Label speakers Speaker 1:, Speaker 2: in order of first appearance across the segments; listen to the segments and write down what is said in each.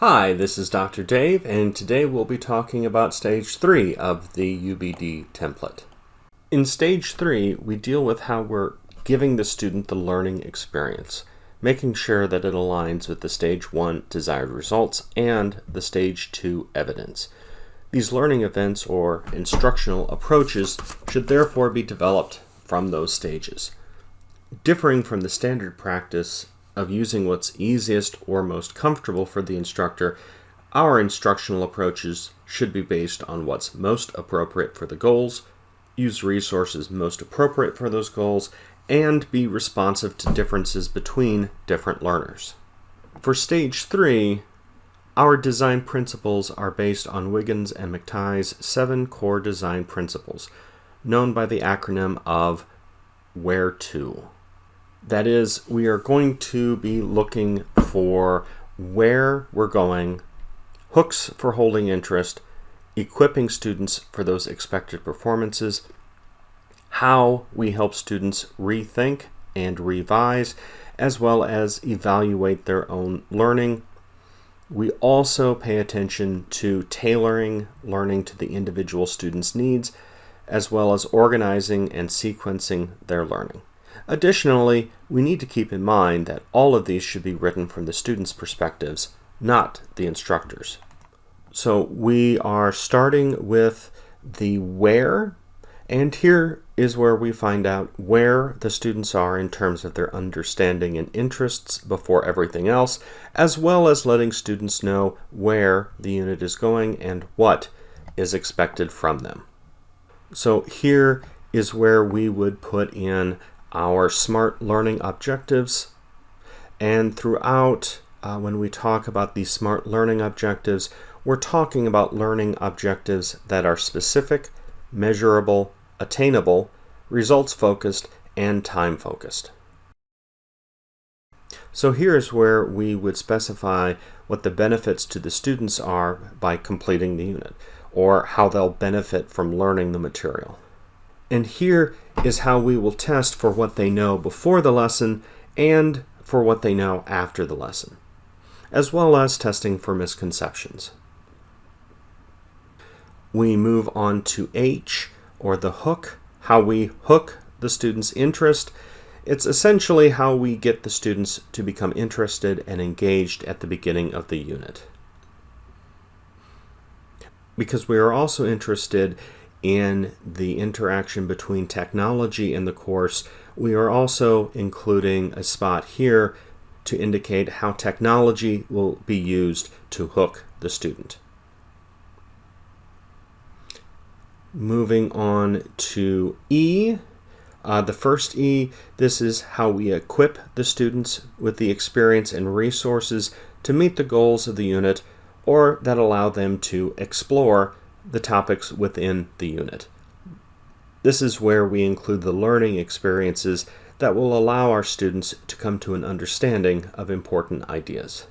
Speaker 1: Hi, this is Dr. Dave, and today we'll be talking about Stage 3 of the UbD template. In Stage 3, we deal with how we're giving the student the learning experience, making sure that it aligns with the Stage 1 desired results and the Stage 2 evidence. These learning events or instructional approaches should therefore be developed from those stages. Differing from the standard practice of using what's easiest or most comfortable for the instructor, our instructional approaches should be based on what's most appropriate for the goals, use resources most appropriate for those goals, and be responsive to differences between different learners. For Stage 3, our design principles are based on Wiggins and McTighe's 7 core design principles, known by the acronym of WHERE to. That is, we are going to be looking for where we're going, hooks for holding interest, equipping students for those expected performances, how we help students rethink and revise, as well as evaluate their own learning. We also pay attention to tailoring learning to the individual student's needs, as well as organizing and sequencing their learning. Additionally, we need to keep in mind that all of these should be written from the students' perspectives, not the instructors. So we are starting with the where, and here is where we find out where the students are in terms of their understanding and interests before everything else, as well as letting students know where the unit is going and what is expected from them. So here is where we would put in our SMART learning objectives, and throughout when we talk about these SMART learning objectives, we're talking about learning objectives that are specific, measurable, attainable, results focused, and time focused. So here's where we would specify what the benefits to the students are by completing the unit, or how they'll benefit from learning the material. And here is how we will test for what they know before the lesson and for what they know after the lesson, as well as testing for misconceptions. We move on to H, or the hook, how we hook the student's interest. It's essentially how we get the students to become interested and engaged at the beginning of the unit. Because we are also interested in the interaction between technology and the course, we are also including a spot here to indicate how technology will be used to hook the student. Moving on to E, the first E, this is how we equip the students with the experience and resources to meet the goals of the unit, or that allow them to explore the topics within the unit. This is where we include the learning experiences that will allow our students to come to an understanding of important ideas.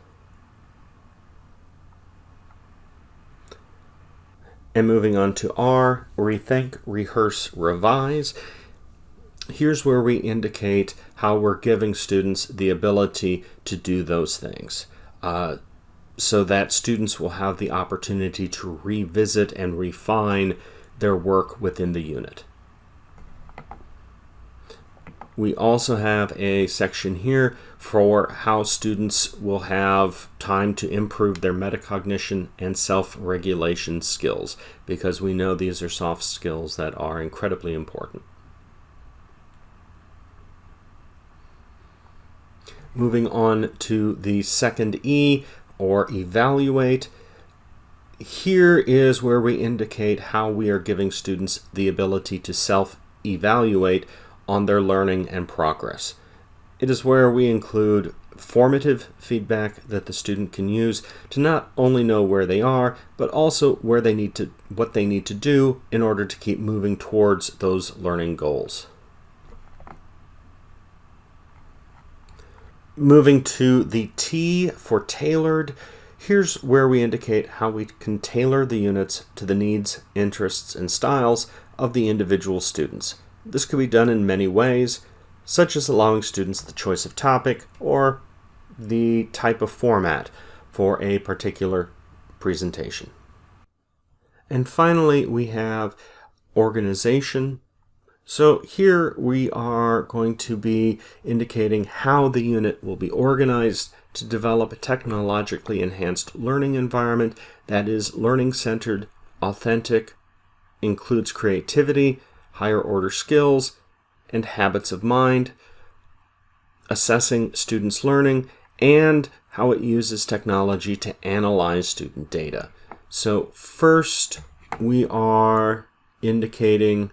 Speaker 1: And moving on to R, rethink, rehearse, revise. Here's where we indicate how we're giving students the ability to do those things, so that students will have the opportunity to revisit and refine their work within the unit. We also have a section here for how students will have time to improve their metacognition and self-regulation skills, because we know these are soft skills that are incredibly important. Moving on to the second E, or evaluate. Here is where we indicate how we are giving students the ability to self-evaluate on their learning and progress. It is where we include formative feedback that the student can use to not only know where they are, but also what they need to do in order to keep moving towards those learning goals. Moving to the T for tailored, here's where we indicate how we can tailor the units to the needs, interests, and styles of the individual students. This could be done in many ways, such as allowing students the choice of topic or the type of format, for a particular presentation. And finally, we have organization. So here we are going to be indicating how the unit will be organized to develop a technologically enhanced learning environment that is learning-centered, authentic, includes creativity, higher order skills, and habits of mind, assessing students' learning, and how it uses technology to analyze student data. So first, we are indicating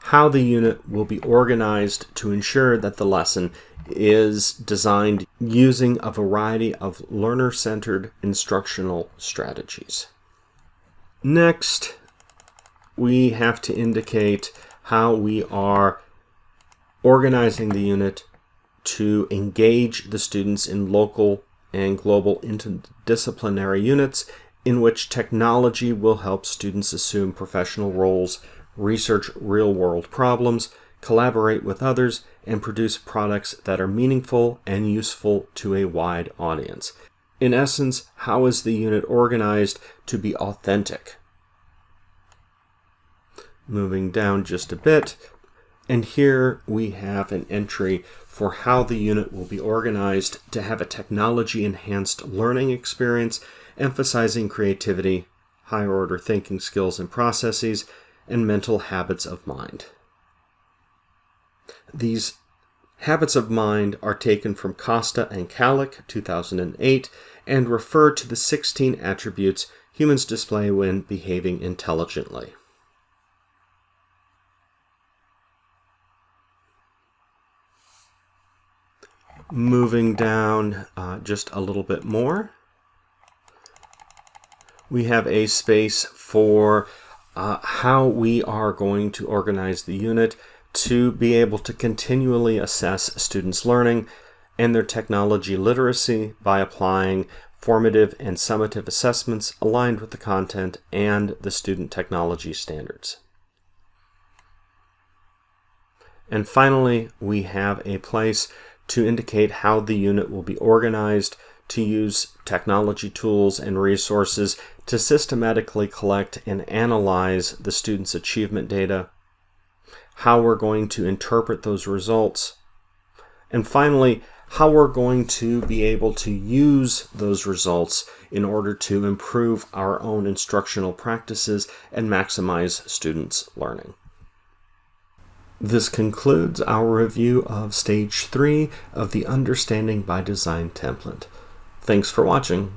Speaker 1: how the unit will be organized to ensure that the lesson is designed using a variety of learner-centered instructional strategies. Next, we have to indicate how we are organizing the unit to engage the students in local and global interdisciplinary units in which technology will help students assume professional roles, research real-world problems, collaborate with others, and produce products that are meaningful and useful to a wide audience. In essence, how is the unit organized to be authentic? Moving down just a bit, and here we have an entry for how the unit will be organized to have a technology-enhanced learning experience, emphasizing creativity, higher-order thinking skills and processes, and mental habits of mind. These habits of mind are taken from Costa and Kalick, 2008, and refer to the 16 attributes humans display when behaving intelligently. Moving down just a little bit more, we have a space for how we are going to organize the unit to be able to continually assess students' learning and their technology literacy by applying formative and summative assessments aligned with the content and the student technology standards. And finally, we have a place to indicate how the unit will be organized to use technology tools and resources to systematically collect and analyze the students' achievement data, how we're going to interpret those results, and finally, how we're going to be able to use those results in order to improve our own instructional practices and maximize students' learning. This concludes our review of Stage 3 of the Understanding by Design template. Thanks for watching.